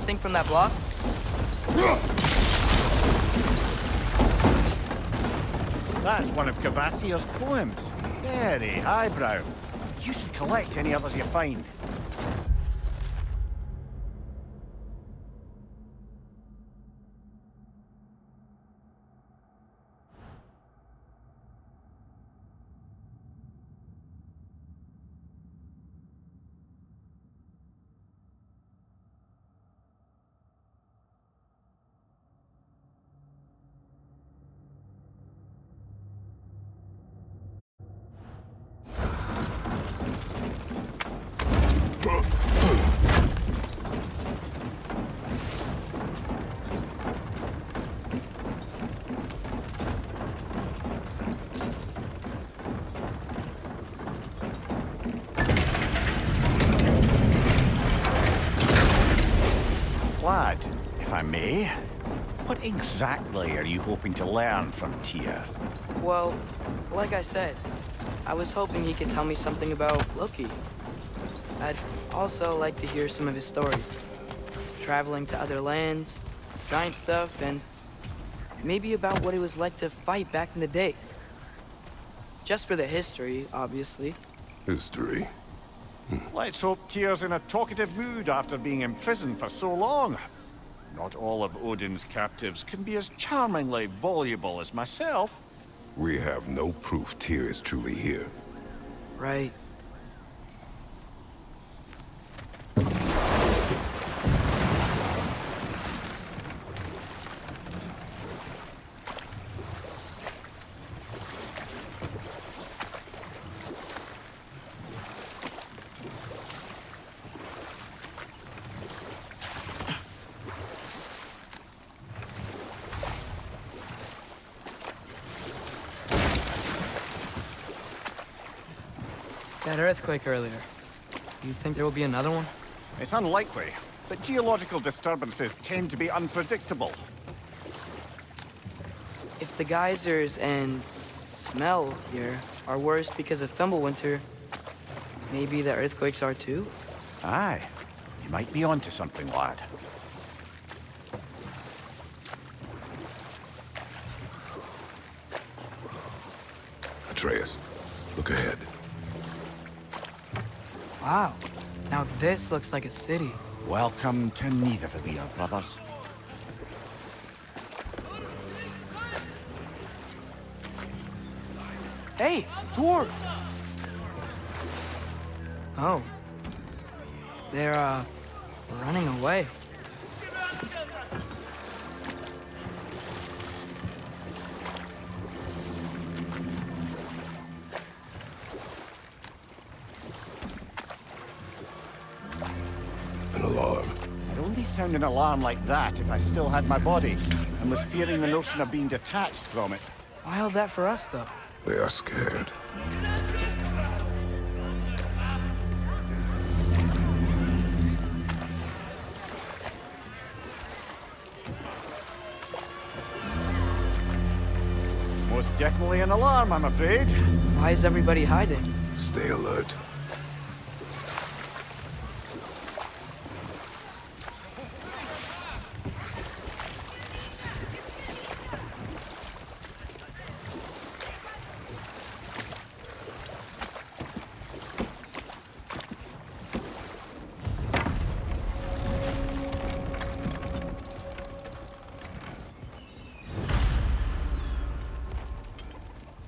anything from that block? That's one of Cavassier's poems. Very highbrow. You should collect any others you find. Lad, if I may, what exactly are you hoping to learn from Tyr? Well, like I said, I was hoping he could tell me something about Loki. I'd also like to hear some of his stories. Traveling to other lands, giant stuff, and maybe about what it was like to fight back in the day. Just for the history, obviously. History? Let's hope Tyr's in a talkative mood after being imprisoned for so long. Not all of Odin's captives can be as charmingly voluble as myself. We have no proof Tyr is truly here. Right. That earthquake earlier. You think there will be another one? It's unlikely, but geological disturbances tend to be unpredictable. If the geysers and smell here are worse because of Fimbulwinter, maybe the earthquakes are too? Aye, you might be onto something, lad. Atreus, look ahead. Wow. Now this looks like a city. Welcome to Nidavellir, brothers. Hey, dwarves! Oh. They're, running away. An alarm. I'd only sound an alarm like that if I still had my body, and was fearing the notion of being detached from it. Wild that for us, though. They are scared. Most definitely an alarm, I'm afraid. Why is everybody hiding? Stay alert.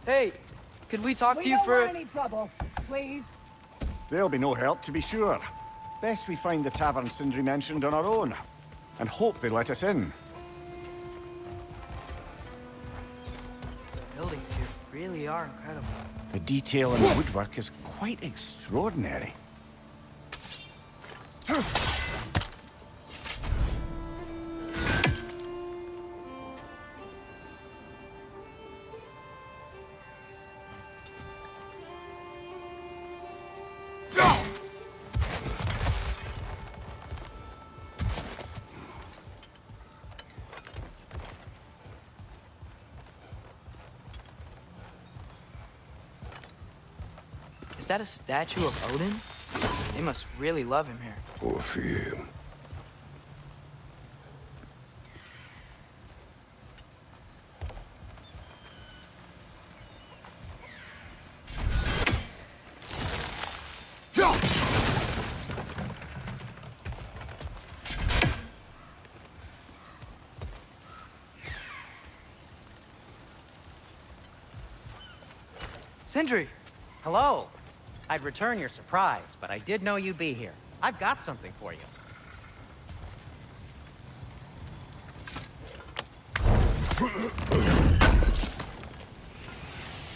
Hey, could we talk to you for... We don't want any trouble, please. There'll be no help, to be sure. Best we find the tavern Sindri mentioned on our own, and hope they let us in. The buildings here really are incredible. The detail in the woodwork is quite extraordinary. Is that a statue of Odin? They must really love him here. Or fear him. Sindri! Hello. I'd return your surprise, but I did know you'd be here. I've got something for you.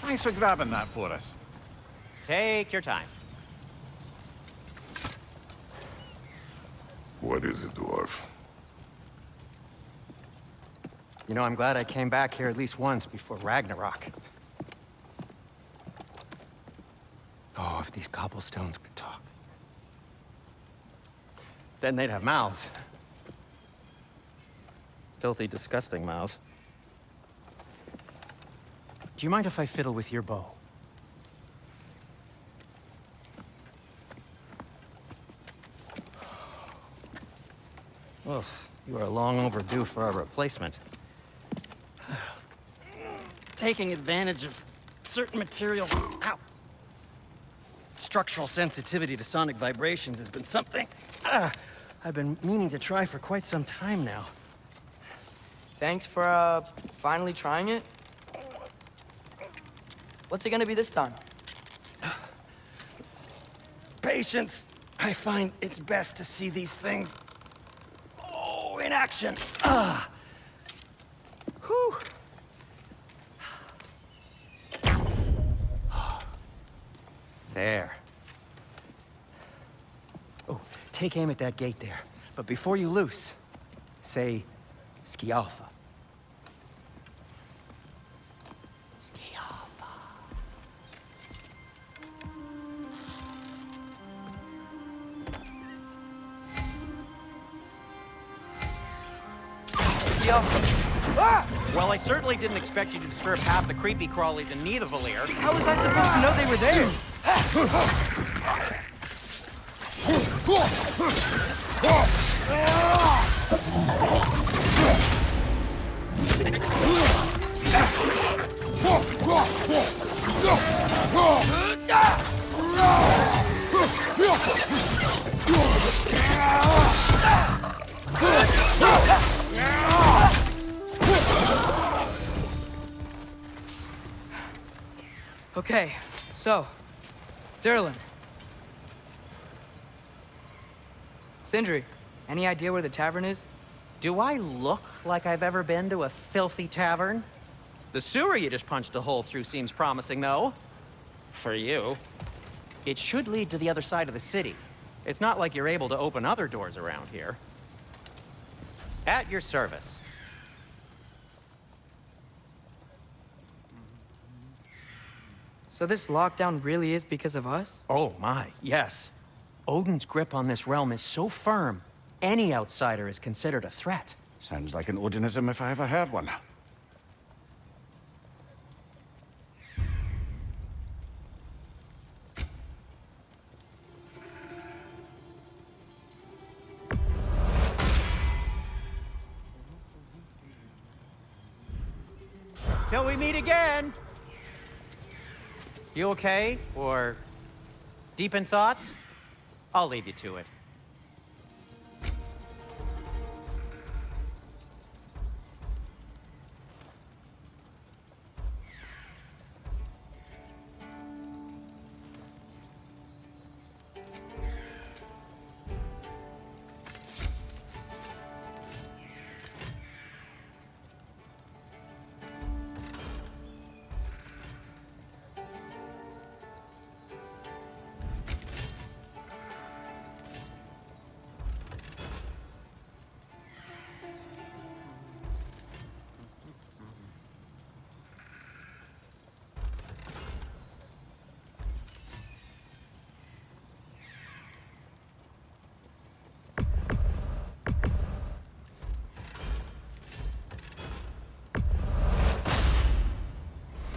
Thanks for grabbing that for us. Take your time. What is it, dwarf? You know, I'm glad I came back here at least once before Ragnarok. Oh, if these cobblestones could talk. Then they'd have mouths. Filthy, disgusting mouths. Do you mind if I fiddle with your bow? Oh, you are long overdue for a replacement. Taking advantage of certain materials. Ow! Structural sensitivity to sonic vibrations has been something I've been meaning to try for quite some time now. Thanks for, finally trying it. What's it gonna be this time? Patience. I find it's best to see these things, in action. Whew. There. Oh, take aim at that gate there. But before you loose, say, Skialfa. Skialfa. Yo! Ah! Well, I certainly didn't expect you to disturb half the creepy crawlies in Nidavellir. How was I supposed to know they were there? Okay, so, Durlin. Sindri, any idea where the tavern is? Do I look like I've ever been to a filthy tavern? The sewer you just punched a hole through seems promising, though. For you. It should lead to the other side of the city. It's not like you're able to open other doors around here. At your service. So this lockdown really is because of us? Oh my, yes. Odin's grip on this realm is so firm, any outsider is considered a threat. Sounds like an Odinism if I ever heard one. Till we meet again! You okay? Or deep in thought? I'll leave you to it.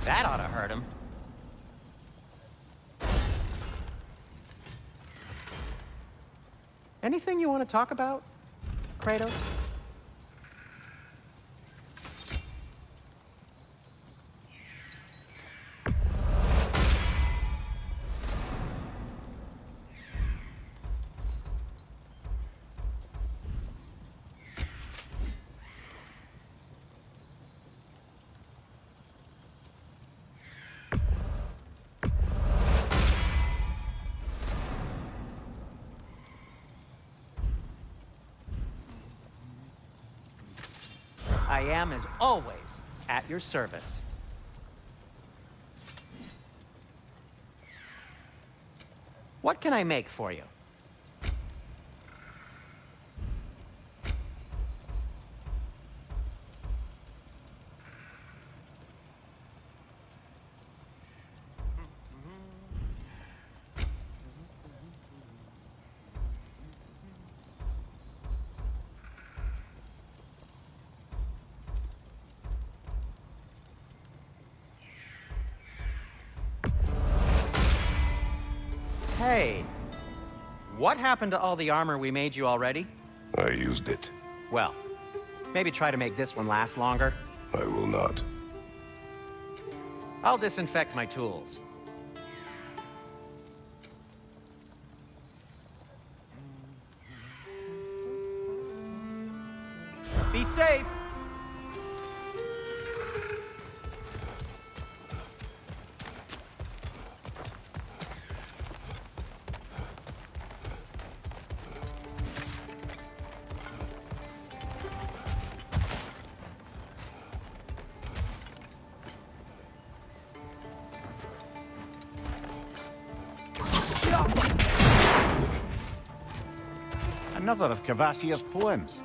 That ought to hurt him. Anything you want to talk about, Kratos? I am, as always, at your service. What can I make for you? Hey, what happened to all the armor we made you already? I used it. Well, maybe try to make this one last longer. I will not. I'll disinfect my tools. Be safe! Another of Cavassier's poems.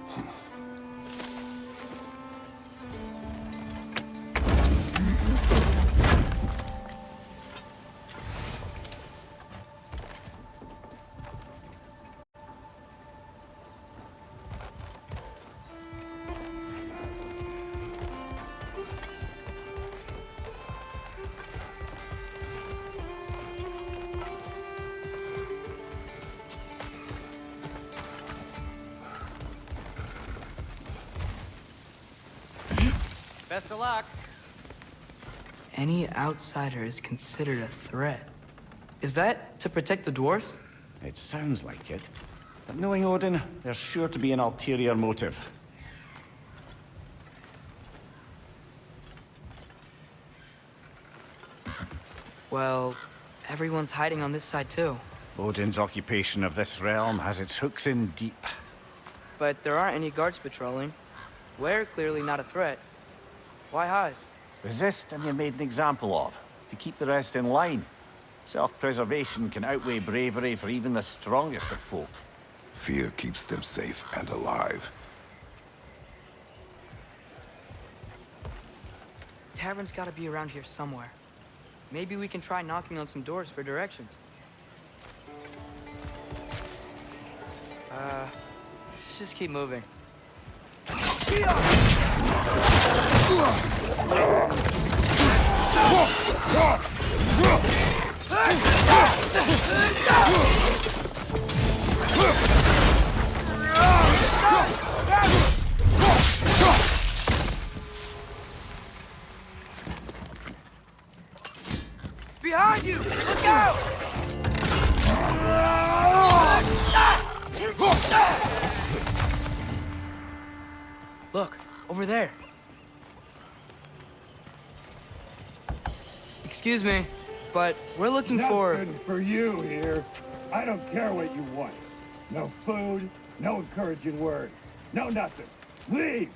Best of luck. Any outsider is considered a threat. Is that to protect the dwarves? It sounds like it. But knowing Odin, there's sure to be an ulterior motive. Well, everyone's hiding on this side too. Odin's occupation of this realm has its hooks in deep. But there aren't any guards patrolling. We're clearly not a threat. Why hide? Resist and you're made an example of, to keep the rest in line. Self-preservation can outweigh bravery for even the strongest of folk. Fear keeps them safe and alive. Tavern's gotta be around here somewhere. Maybe we can try knocking on some doors for directions. Let's just keep moving. Behind you! Look out! Look, over there. Excuse me, but we're looking for... Nothing for you here. I don't care what you want. No food, no encouraging words, no nothing. Leave!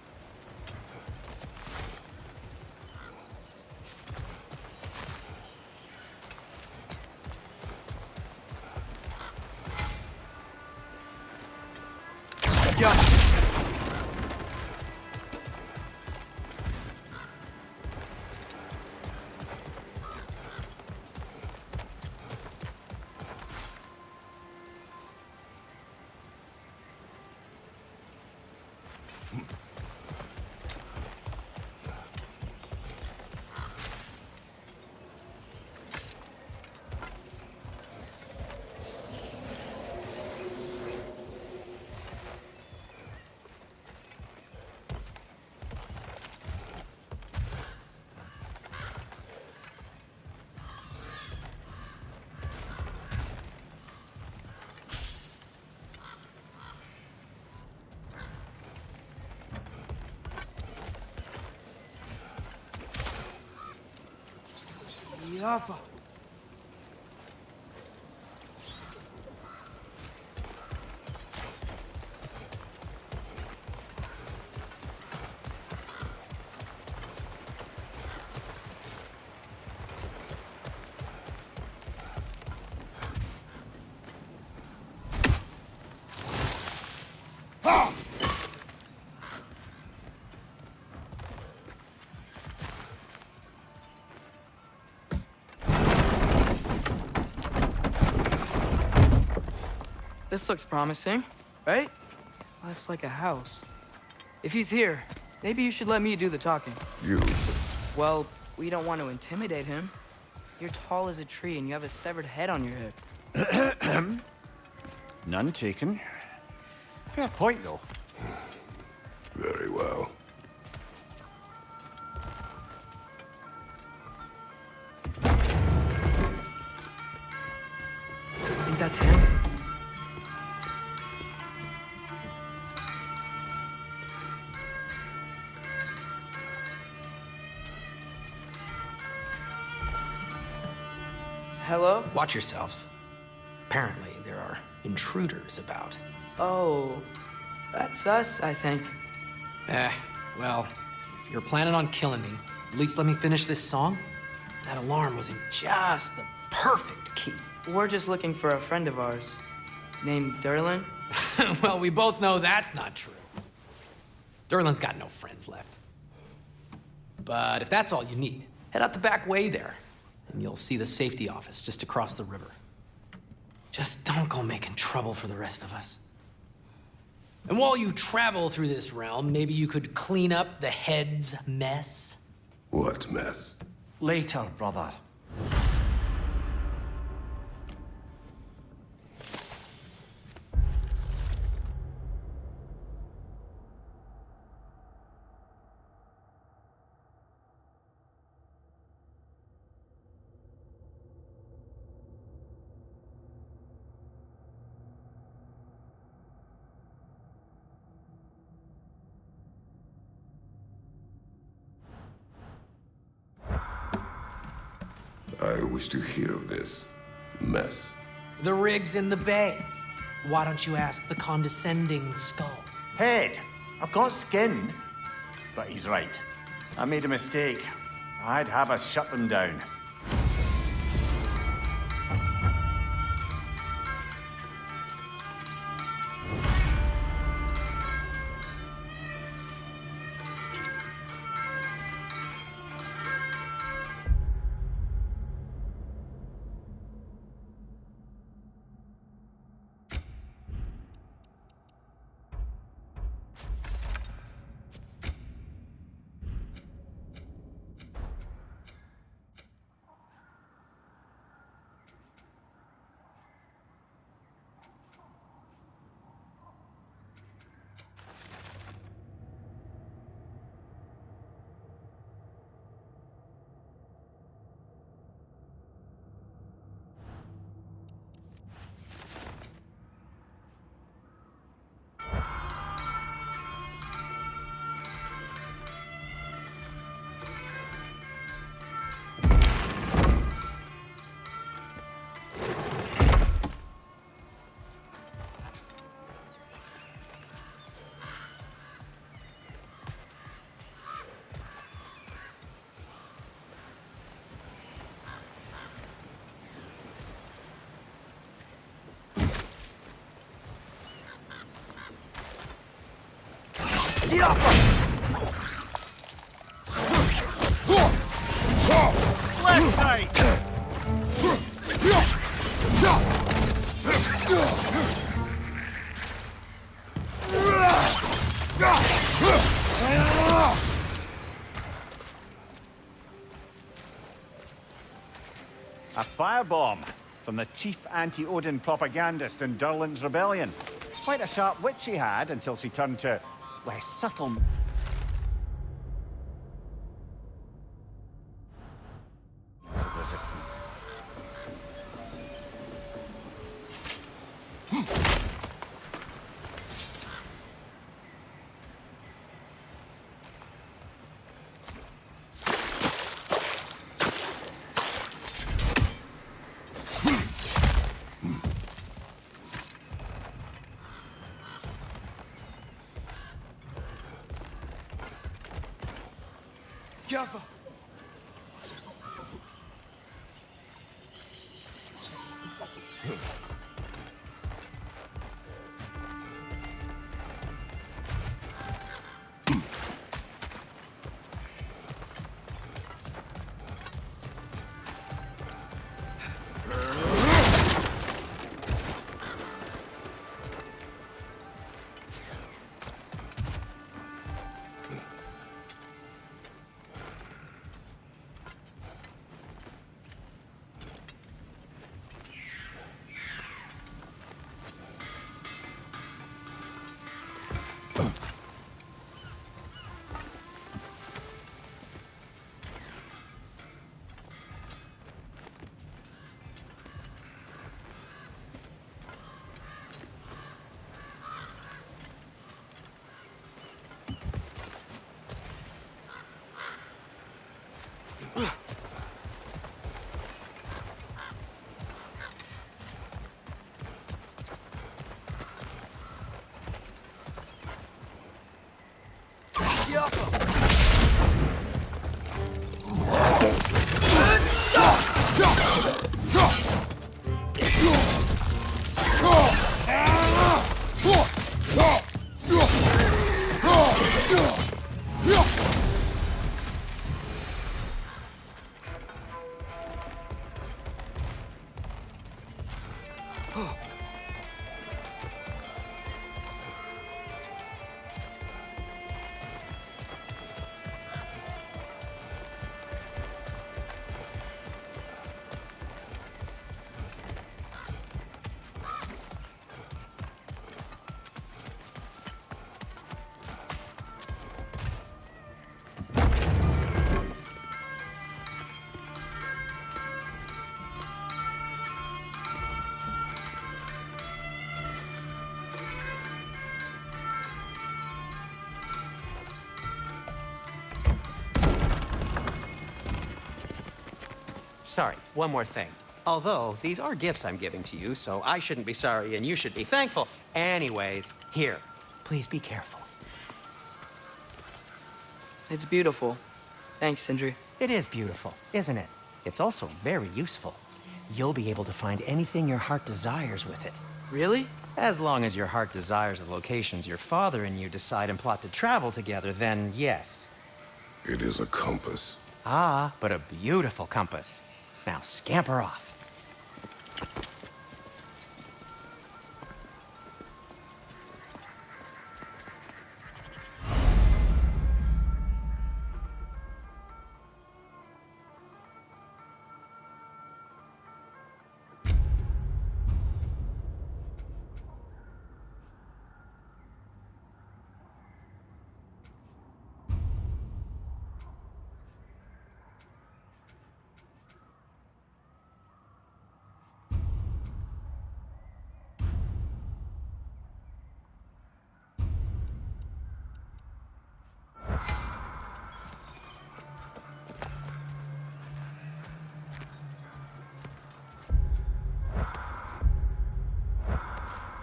Yafa. This looks promising, right? Less like a house. If he's here, maybe you should let me do the talking. You. Well, we don't want to intimidate him. You're tall as a tree and you have a severed head on your hip. None taken. Fair point, though. Very well. Think that's him? Hello? Watch yourselves. Apparently, there are intruders about. Oh, that's us, I think. Well, if you're planning on killing me, at least let me finish this song. That alarm was in just the perfect key. We're just looking for a friend of ours named Derlin. Well, we both know that's not true. Derlin's got no friends left. But if that's all you need, head out the back way there, and you'll see the safety office just across the river. Just don't go making trouble for the rest of us. And while you travel through this realm, maybe you could clean up the head's mess? What mess? Later, brother. I wish to hear of this mess. The rig's in the bay. Why don't you ask the condescending skull? Head, I've got skin. But he's right. I made a mistake. I'd have us shut them down. Left side! A firebomb from the chief anti-Odin propagandist in Durlin's rebellion. Quite a sharp wit she had until she turned to less subtle of resistance. Jaffa! Sorry, one more thing. Although, these are gifts I'm giving to you, so I shouldn't be sorry and you should be thankful. Anyways, here, please be careful. It's beautiful. Thanks, Sindri. It is beautiful, isn't it? It's also very useful. You'll be able to find anything your heart desires with it. Really? As long as your heart desires the locations your father and you decide and plot to travel together, then yes. It is a compass. Ah, but a beautiful compass. Now scamper off.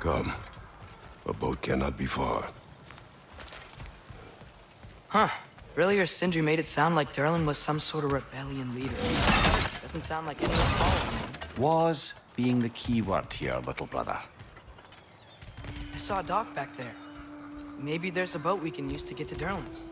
Come. A boat cannot be far. Huh. Earlier, Sindri made it sound like Durlin was some sort of rebellion leader. Doesn't sound like anyone's following him. Was being the key word here, little brother. I saw a dock back there. Maybe there's a boat we can use to get to Durlin's.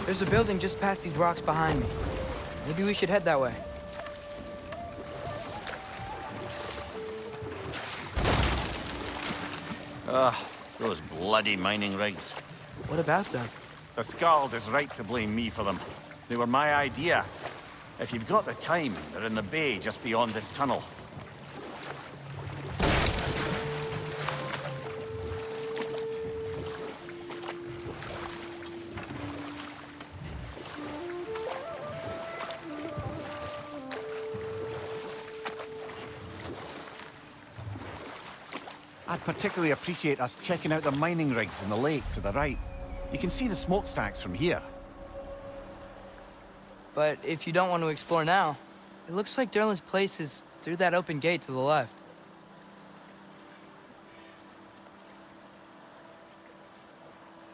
There's a building just past these rocks behind me. Maybe we should head that way. Those bloody mining rigs. What about them? The Skald is right to blame me for them. They were my idea. If you've got the time, they're in the bay just beyond this tunnel. I'd particularly appreciate us checking out the mining rigs in the lake to the right. You can see the smokestacks from here. But if you don't want to explore now, it looks like Durlin's place is through that open gate to the left.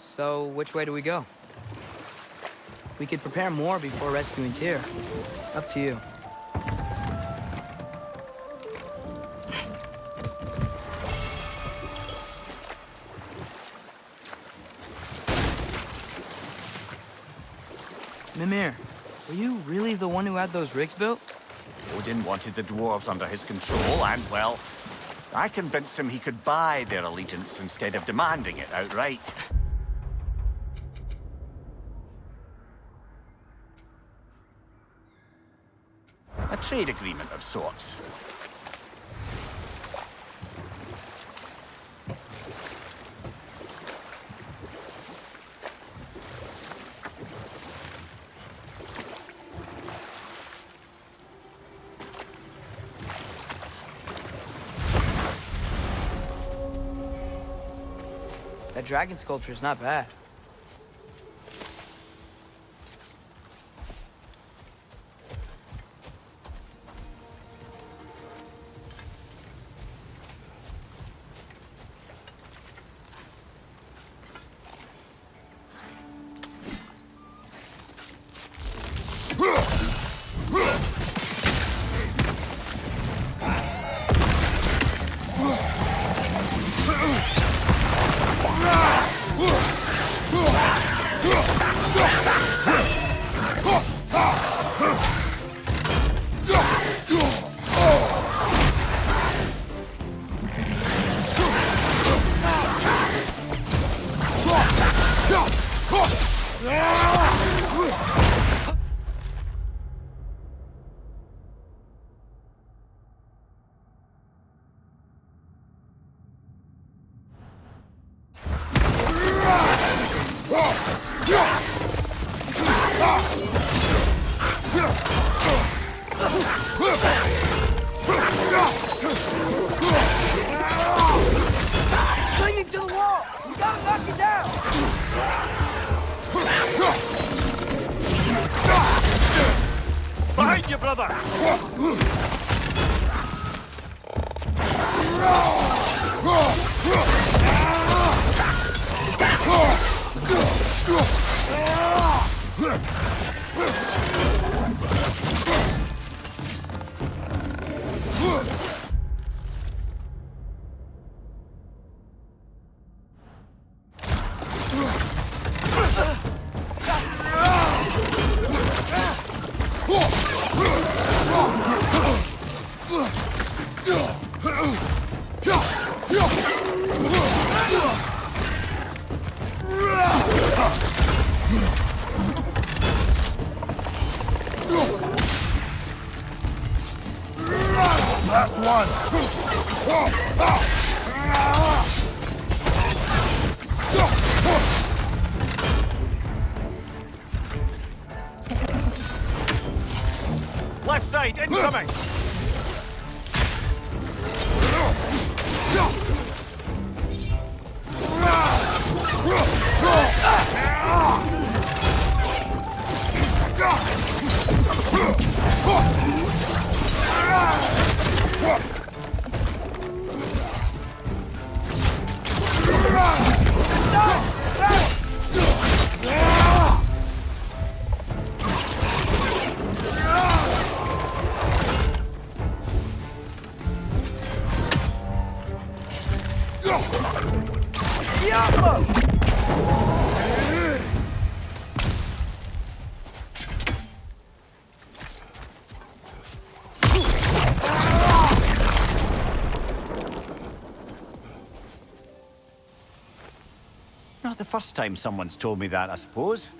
So, which way do we go? We could prepare more before rescuing Tyr. Up to you. Mimir, were you really the one who had those rigs built? Odin wanted the dwarves under his control, and, well, I convinced him he could buy their allegiance instead of demanding it outright. A trade agreement of sorts. That dragon sculpture's not bad. Clinging to the wall! You gotta knock it down! Behind you, brother! Last one! Left side, incoming! Not the first time someone's told me that, I suppose.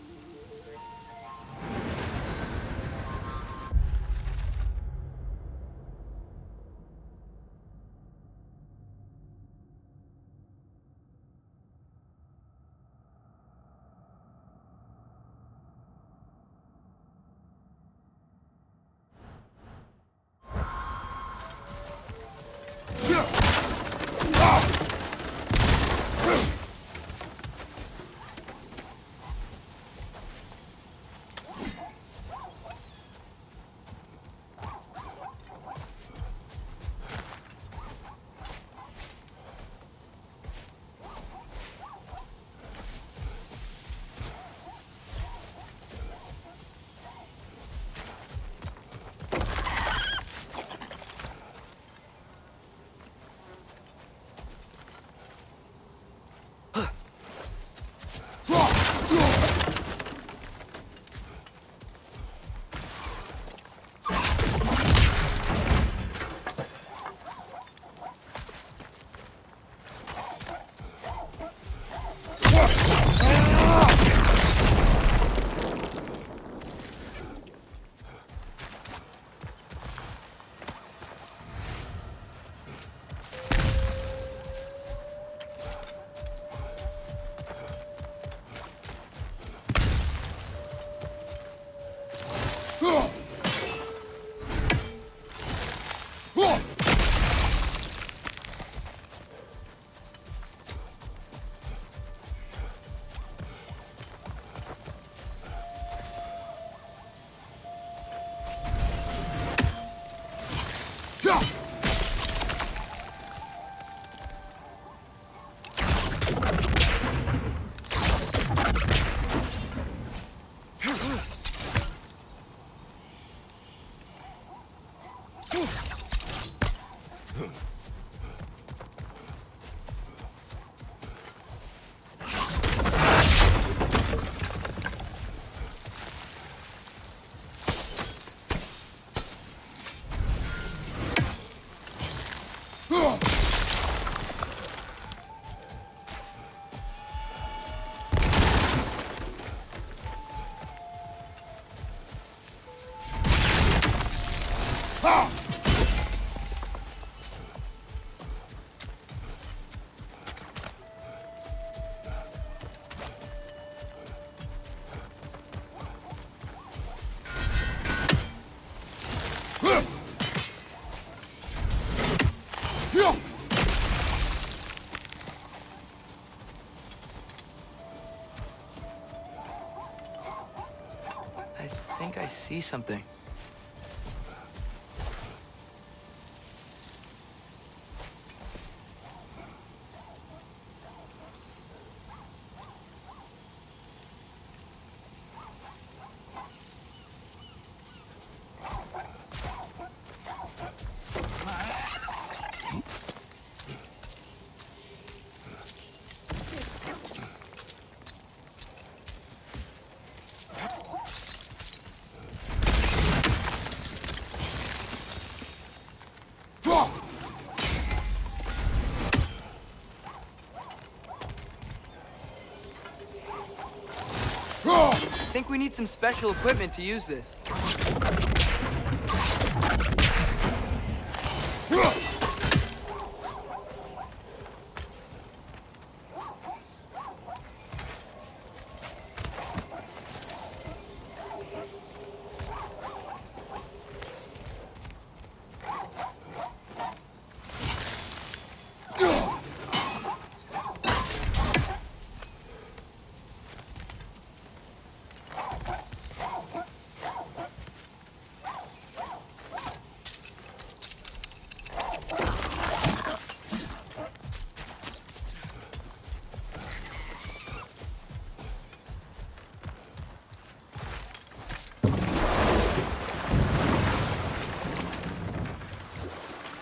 I think I see something. I think we need some special equipment to use this.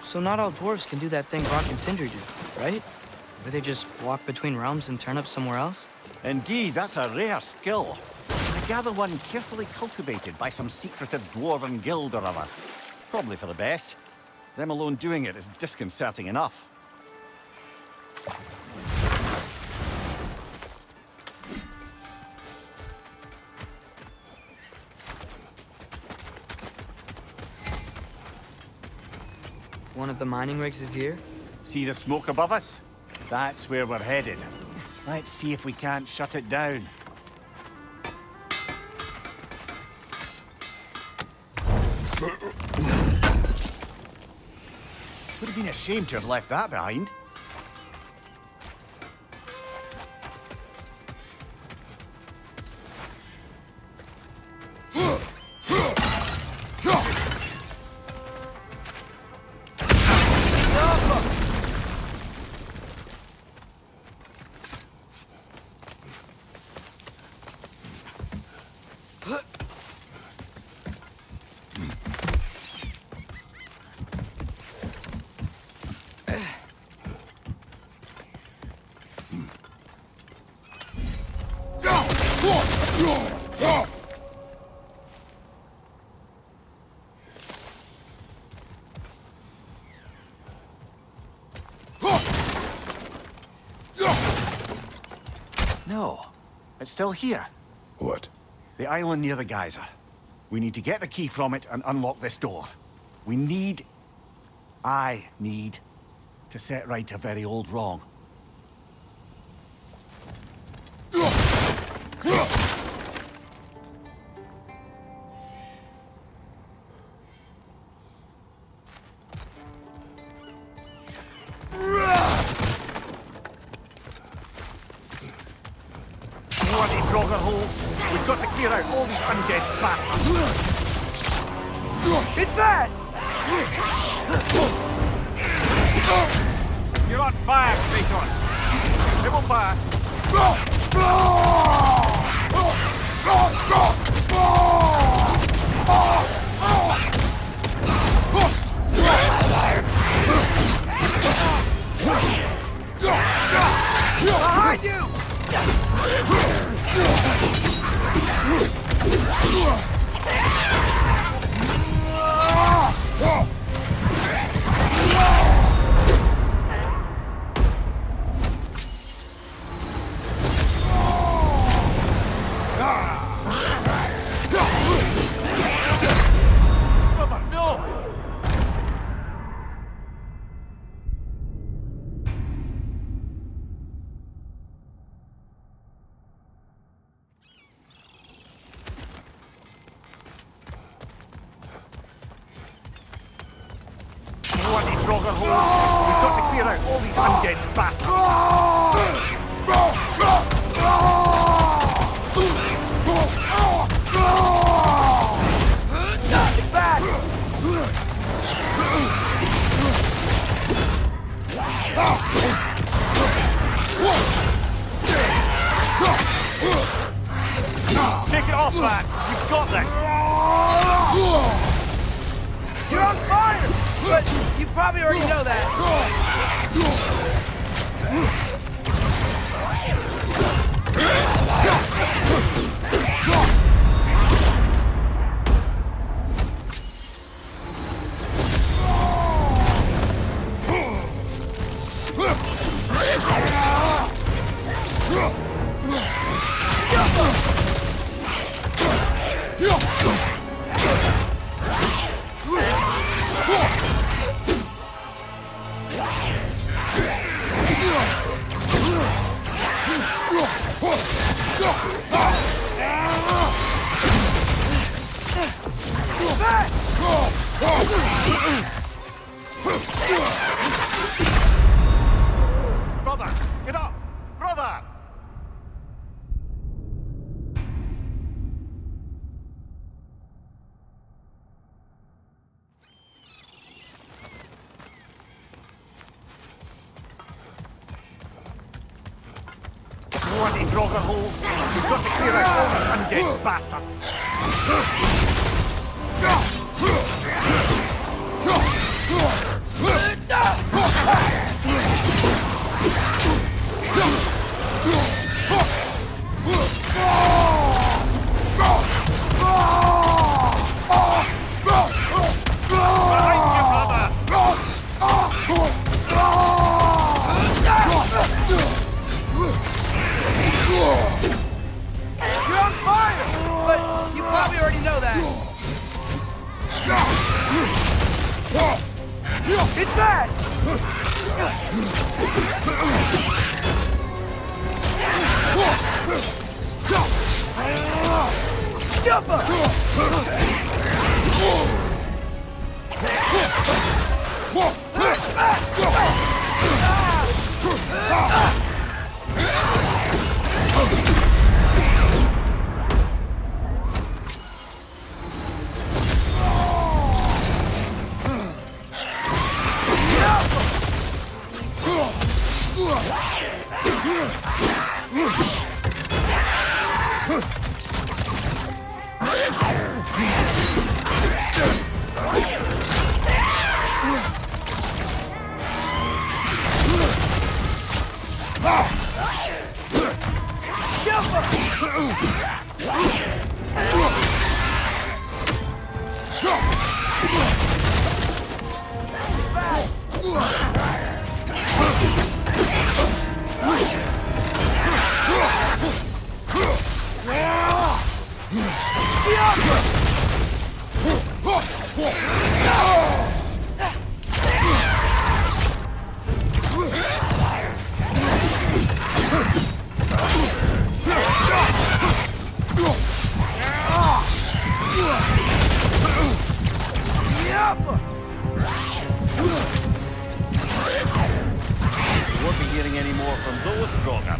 So not all dwarves can do that thing Rock and Sindri do, right? Where they just walk between realms and turn up somewhere else? Indeed, that's a rare skill. I gather one carefully cultivated by some secretive dwarven guild or other. Probably for the best. Them alone doing it is disconcerting enough. One of the mining rigs is here? See the smoke above us? That's where we're headed. Let's see if we can't shut it down. Would have been a shame to have left that behind. No, it's still here. What? The island near the geyser. We need to get the key from it and unlock this door. I need to set right a very old wrong. Bloody Frogger holes! We've got to clear out all these undead bastards! It's fast! You're on fire, Kratos! It will pass! Draugr hold. We've got to clear out all these undead bastards. It's fast! Take it off, lad. You've got this. You're on fire! But you probably already know that. Brother, get up! Brother! Bloody Draugr hole. We've got to clear out all these undead bastards. Behind you, brother! You're on fire! But you probably already know that. It's fast! Jump up! Won't be hearing any more from those Draugr.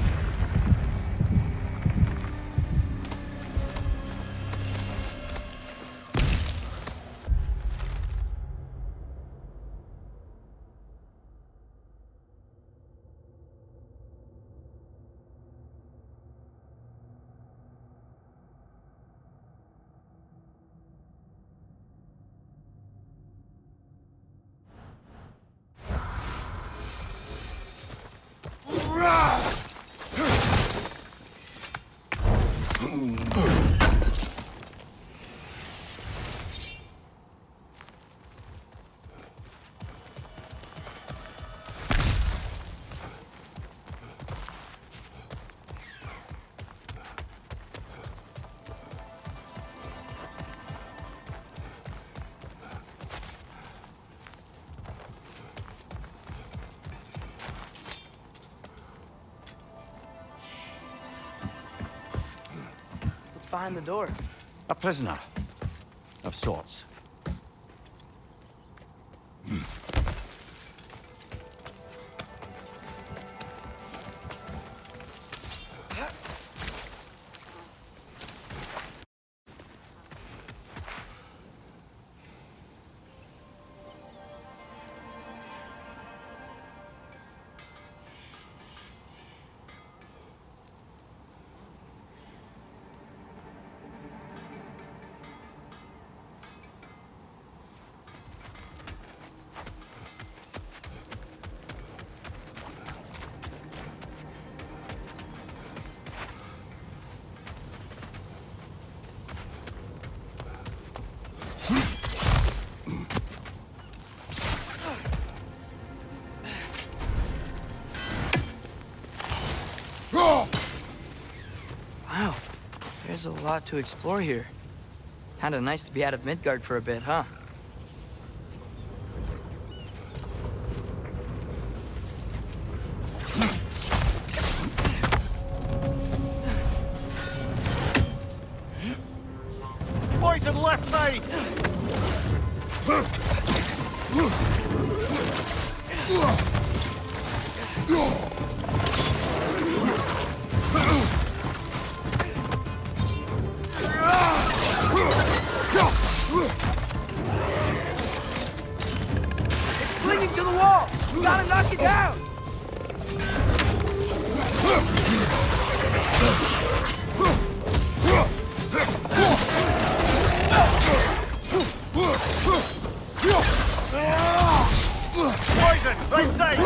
Behind the door. A prisoner. Of sorts. There's a lot to explore here. Kinda nice to be out of Midgard for a bit, huh? Boys on left side! Clinging to the wall! You gotta knock it down! Poison! Right side!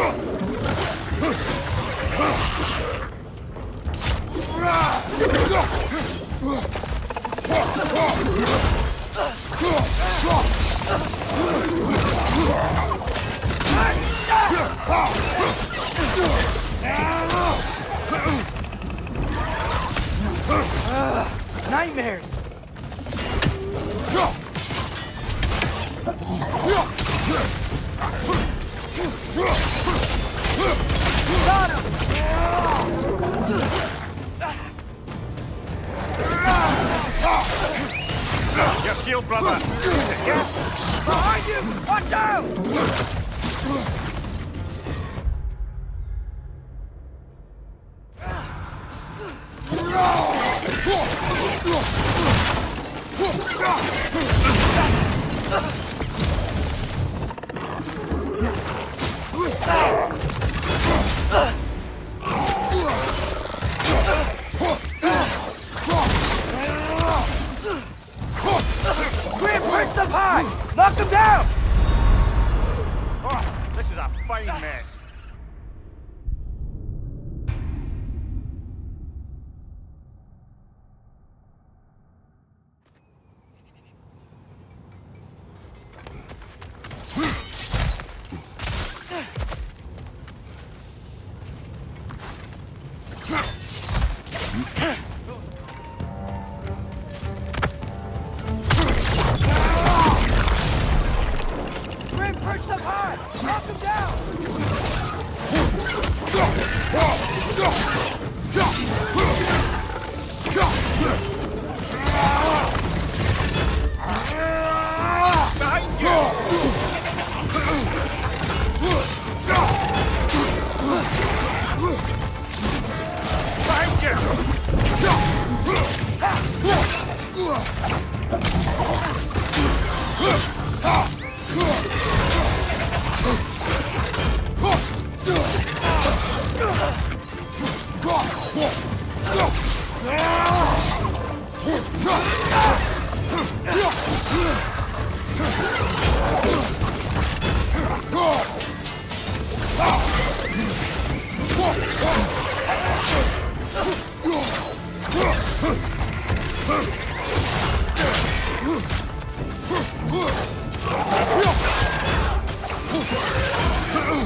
Nightmares! Got him! Your shield, brother! Behind you! Watch out! Grim, perch up high! Knock him down! Oh, this is a fine mess. Grim, perched up high! Knock him down!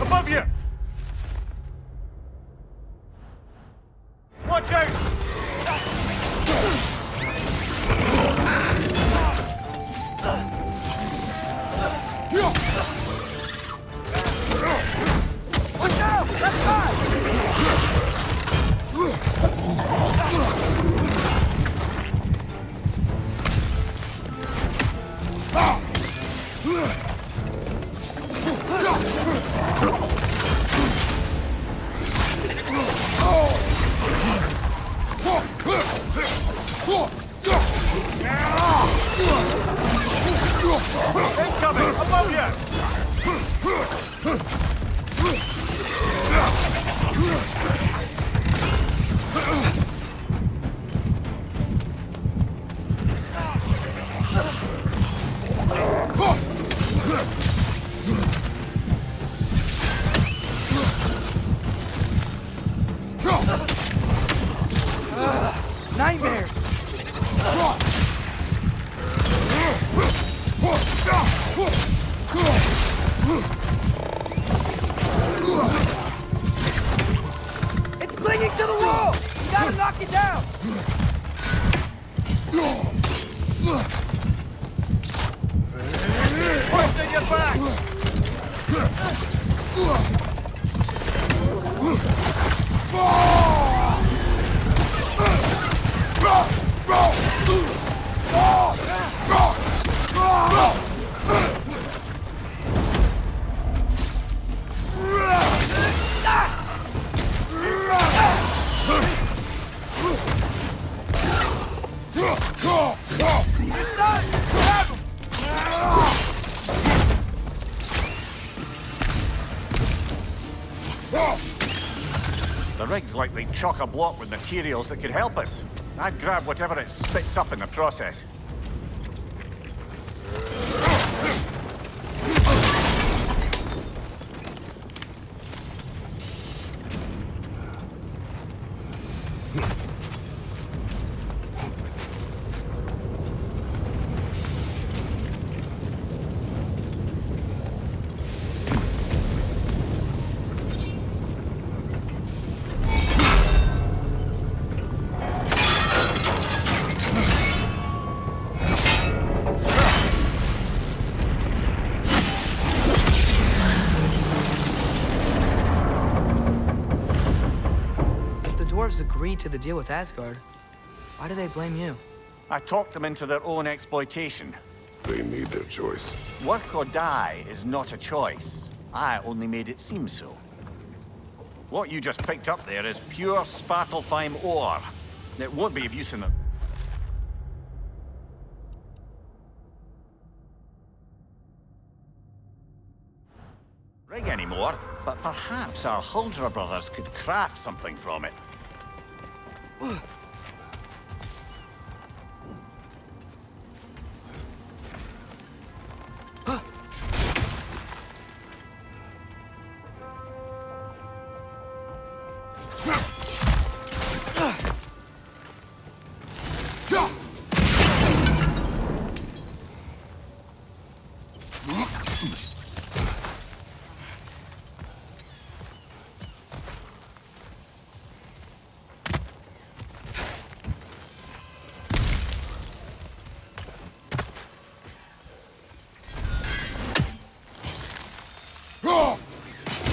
Above you! Watch out! Watch out! Left side! Incoming! Above you! Nightmares! It's clinging to the wall! You gotta knock it down! Hoisting your back! The rig's likely chock-a-block with materials that could help us. I'd grab whatever it spits up in the process. Dwarves agreed to the deal with Asgard. Why do they blame you? I talked them into their own exploitation. They need their choice. Work or die is not a choice. I only made it seem so. What you just picked up there is pure Svartalfheim ore. It won't be of use in the... rig anymore, but perhaps our Huldra brothers could craft something from it.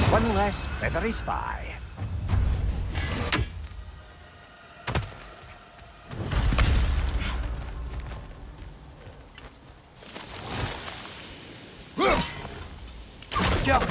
One less feathery spy. Jump!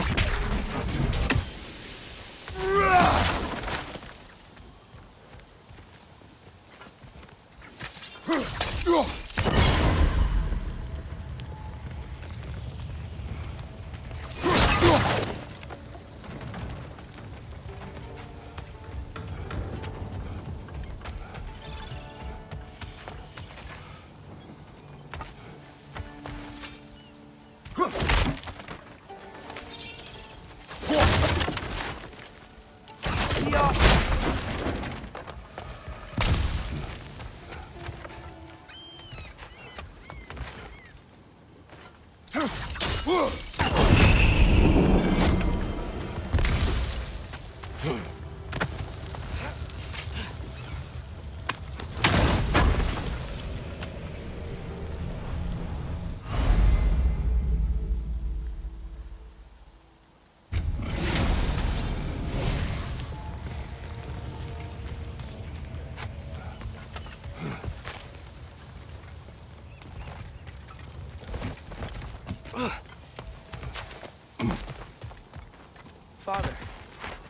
Father,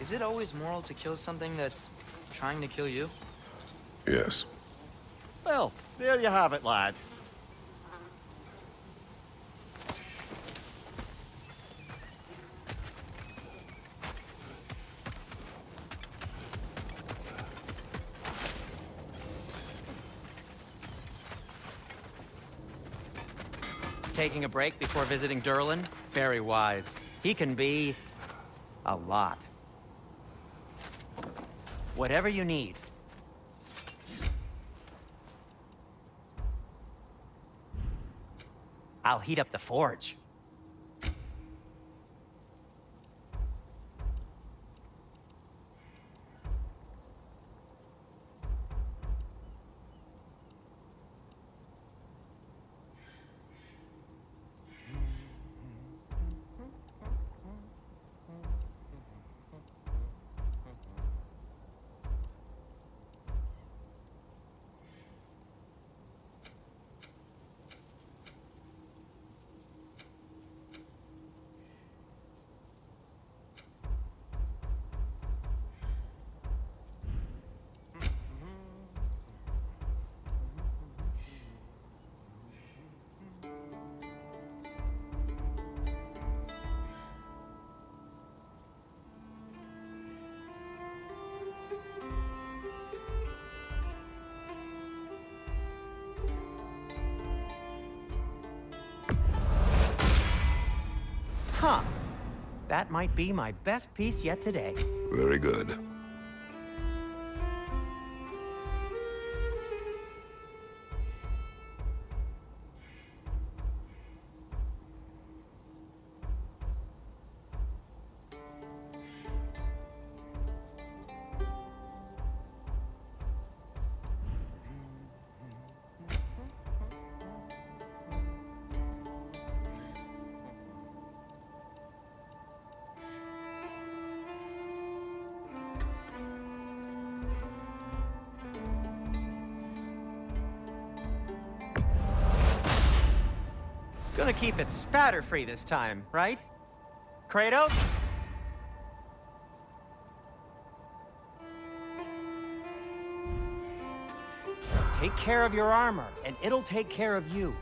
is it always moral to kill something that's trying to kill you? Yes. Well, there you have it, lad. Taking a break before visiting Durlin? Very wise. He can be... a lot. Whatever you need. I'll heat up the forge. That might be my best piece yet today. Very good. Gonna keep it spatter-free this time, right? Kratos? Take care of your armor, and it'll take care of you.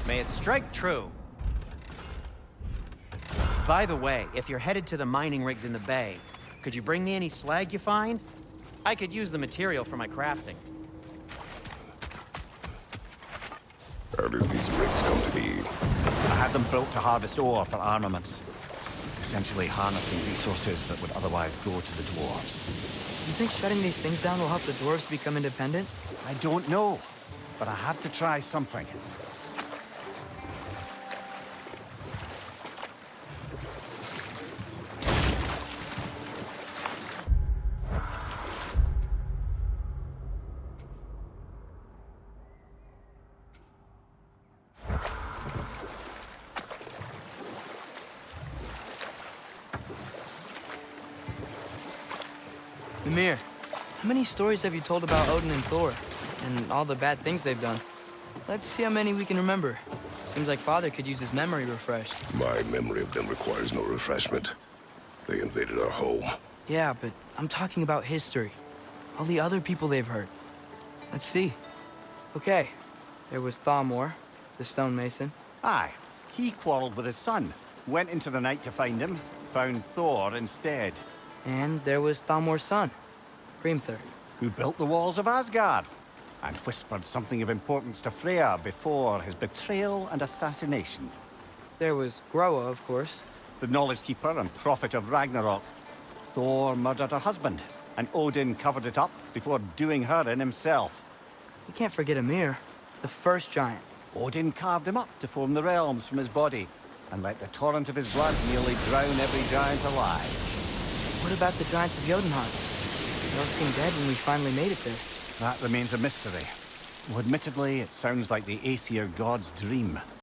May it strike true. By the way, if you're headed to the mining rigs in the bay, could you bring me any slag you find? I could use the material for my crafting. How did these rigs come to be? I had them built to harvest ore for armaments. Essentially harnessing resources that would otherwise go to the dwarves. You think shutting these things down will help the dwarves become independent? I don't know, but I have to try something. Mimir, how many stories have you told about Odin and Thor? And all the bad things they've done? Let's see how many we can remember. Seems like Father could use his memory refreshed. My memory of them requires no refreshment. They invaded our home. Yeah, but I'm talking about history. All the other people they've hurt. Let's see. Okay, there was Thamor, the stonemason. Aye, he quarreled with his son. Went into the night to find him, found Thor instead. And there was Thamor's son, Grimthur. Who built the walls of Asgard, and whispered something of importance to Freya before his betrayal and assassination. There was Groa, of course. The Knowledge Keeper and Prophet of Ragnarok. Thor murdered her husband, and Odin covered it up before doing her in himself. You can't forget Ymir, the first giant. Odin carved him up to form the realms from his body, and let the torrent of his blood nearly drown every giant alive. What about the giants of Jotunheim? They all seemed dead when we finally made it there. That remains a mystery. Well, admittedly, it sounds like the Aesir god's dream.